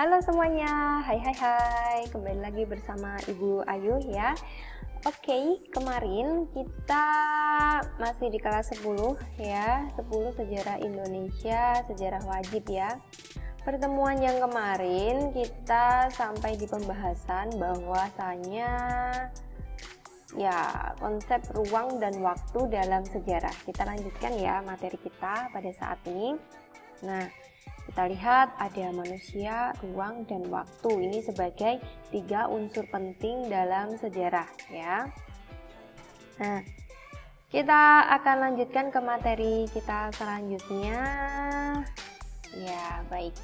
Halo semuanya, hai, kembali lagi bersama Ibu Ayu ya. Oke, kemarin kita masih di kelas 10 ya, 10 sejarah Indonesia, sejarah wajib ya. Pertemuan yang kemarin kita sampai di pembahasan bahwasanya ya konsep ruang dan waktu dalam sejarah. Kita lanjutkan ya materi kita pada saat ini. Nah, kita lihat ada manusia, ruang, dan waktu. Ini sebagai 3 unsur penting dalam sejarah ya. Nah, kita akan lanjutkan ke materi kita selanjutnya. Ya, baik.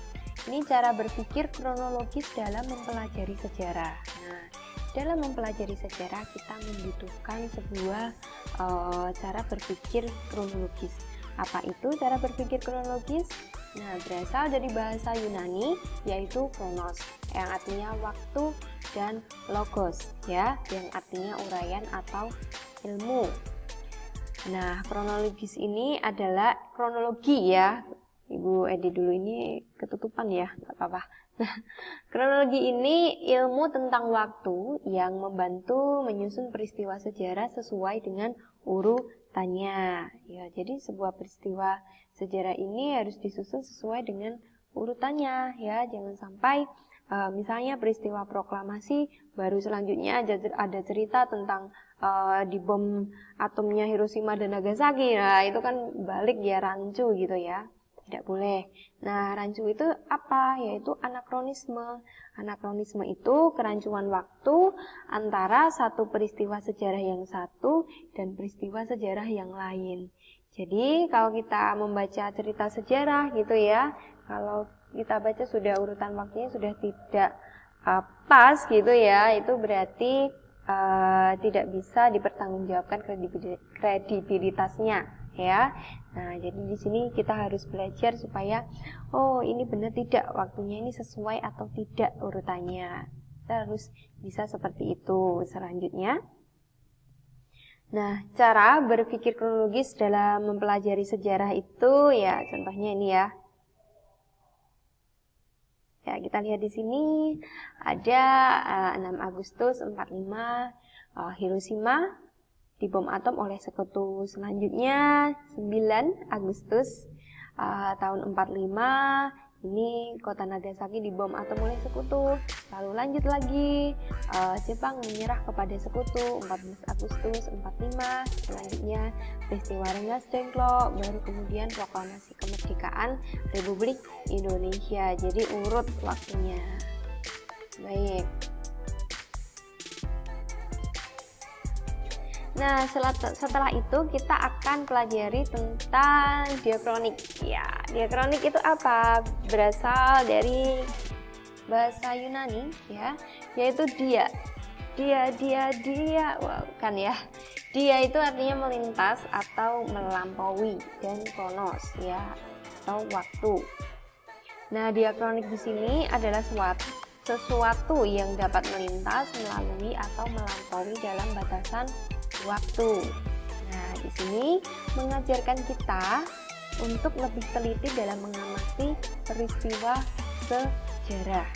Ini cara berpikir kronologis dalam mempelajari sejarah. Nah, dalam mempelajari sejarah kita membutuhkan sebuah cara berpikir kronologis. Apa itu cara berpikir kronologis? Nah, berasal dari bahasa Yunani yaitu kronos, yang artinya waktu, dan logos ya, yang artinya uraian atau ilmu. Nah, kronologis ini adalah kronologi ya. Ibu edit dulu, ini ketutupan ya, nggak apa-apa. Nah, kronologi ini ilmu tentang waktu yang membantu menyusun peristiwa sejarah sesuai dengan urutannya. Ya, jadi sebuah peristiwa sejarah ini harus disusun sesuai dengan urutannya ya. Jangan sampai misalnya peristiwa proklamasi baru selanjutnya ada cerita tentang di bom atomnya Hiroshima dan Nagasaki. Nah, itu kan balik ya, rancu gitu ya. Tidak boleh. Nah, rancu itu apa? Yaitu anakronisme. Anakronisme itu kerancuan waktu antara satu peristiwa sejarah yang satu dan peristiwa sejarah yang lain. Jadi, kalau kita membaca cerita sejarah gitu ya, kalau kita baca sudah urutan waktunya sudah tidak pas gitu ya, itu berarti tidak bisa dipertanggungjawabkan kredibilitasnya ya. Nah, jadi di sini kita harus belajar supaya ini benar tidak waktunya ini sesuai atau tidak urutannya. Kita harus bisa seperti itu selanjutnya. Nah, cara berpikir kronologis dalam mempelajari sejarah itu ya contohnya ini ya. Ya, kita lihat di sini ada 6 Agustus 45 Hiroshima dibom atom oleh sekutu. Selanjutnya 9 Agustus tahun 45 ini kota Nagasaki dibom atom oleh sekutu. Lalu lanjut lagi Jepang menyerah kepada sekutu 14 Agustus 45. Selanjutnya peristiwa Rengas Dengklok, baru kemudian proklamasi kemerdekaan Republik Indonesia. Jadi urut waktunya. Baik. Nah, setelah itu kita akan pelajari tentang diakronik. Ya, diakronik itu apa? Berasal dari bahasa Yunani ya, yaitu dia. Wah, kan ya. Dia itu artinya melintas atau melampaui, dan kronos ya, atau waktu. Nah, diakronik di sini adalah sesuatu yang dapat melintas, melalui atau melampaui dalam batasan waktu. Nah, di sini mengajarkan kita untuk lebih teliti dalam mengamati peristiwa sejarah.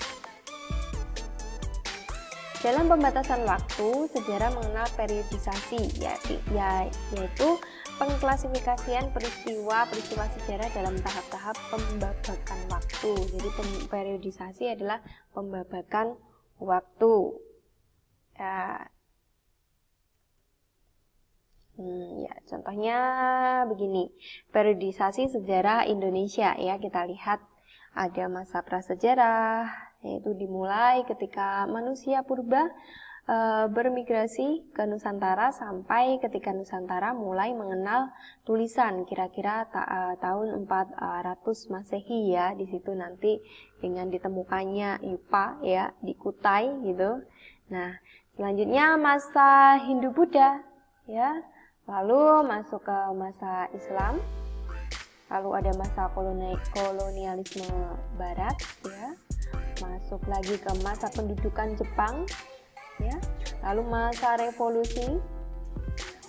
Dalam pembatasan waktu, sejarah mengenal periodisasi, yaitu pengklasifikasian peristiwa sejarah dalam tahap-tahap pembabakan waktu. Jadi periodisasi adalah pembabakan waktu. Ya, contohnya begini, periodisasi sejarah Indonesia ya, kita lihat ada masa prasejarah, yaitu dimulai ketika manusia purba bermigrasi ke Nusantara sampai ketika Nusantara mulai mengenal tulisan, kira-kira tahun 400 Masehi ya. Di situ nanti dengan ditemukannya IPA ya di Kutai gitu. Nah, selanjutnya masa Hindu-Buddha ya. Lalu masuk ke masa Islam, lalu ada masa kolonialisme Barat, ya, masuk lagi ke masa pendudukan Jepang, ya, lalu masa revolusi,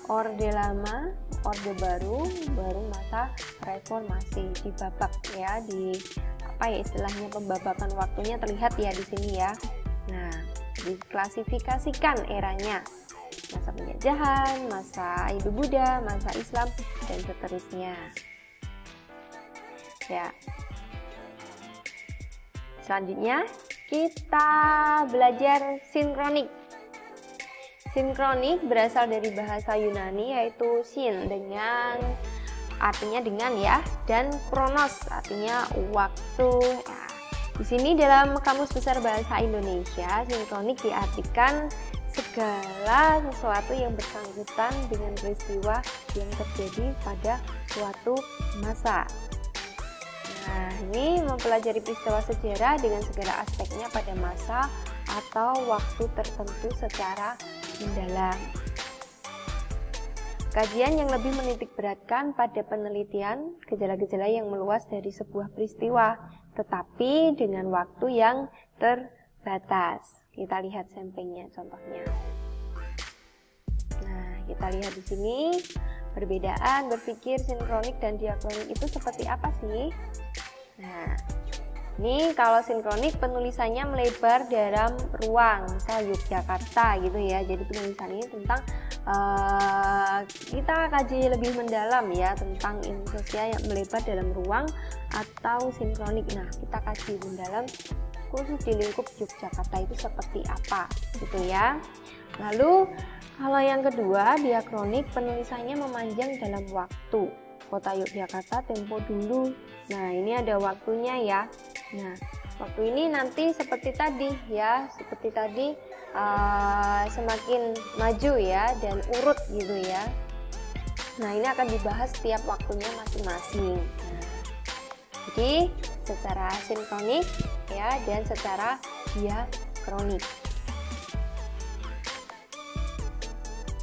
Orde Lama, Orde Baru, baru masa reformasi, dibabak ya, apa ya istilahnya, pembabakan waktunya terlihat ya di sini ya. Nah, diklasifikasikan eranya, masa penjajahan, masa Hindu-Buddha, masa Islam, dan seterusnya. Ya. Selanjutnya kita belajar sinkronik. Sinkronik berasal dari bahasa Yunani yaitu sin dengan artinya dengan ya, dan kronos artinya waktu. Nah, di sini dalam Kamus Besar Bahasa Indonesia, sinkronik diartikan segala sesuatu yang bersangkutan dengan peristiwa yang terjadi pada suatu masa. Nah, ini mempelajari peristiwa sejarah dengan segala aspeknya pada masa atau waktu tertentu secara mendalam. Kajian yang lebih menitik beratkan pada penelitian gejala-gejala yang meluas dari sebuah peristiwa, tetapi dengan waktu yang terbatas. Kita lihat sampingnya contohnya. Nah, kita lihat di sini perbedaan berpikir sinkronik dan diakronik itu seperti apa sih? Nah, ini kalau sinkronik penulisannya melebar dalam ruang, misal Yogyakarta gitu ya. Jadi penulisan ini tentang kita kaji lebih mendalam ya tentang ilmu sosial yang melebar dalam ruang atau sinkronik. Nah, kita kaji mendalam khusus di lingkup Yogyakarta itu seperti apa gitu ya. Lalu kalau yang kedua, diakronik penulisannya memanjang dalam waktu. Kota Yogyakarta tempo dulu. Nah, ini ada waktunya ya. Nah, waktu ini nanti seperti tadi ya, seperti tadi semakin maju ya dan urut gitu ya. Nah, ini akan dibahas setiap waktunya masing-masing. Nah, jadi secara sinkronik ya dan secara diakronik.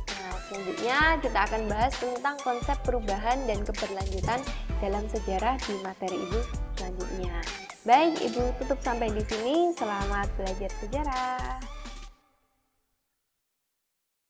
Nah, selanjutnya kita akan bahas tentang konsep perubahan dan keberlanjutan dalam sejarah di materi Ibu selanjutnya. Baik, Ibu tutup sampai di sini. Selamat belajar sejarah.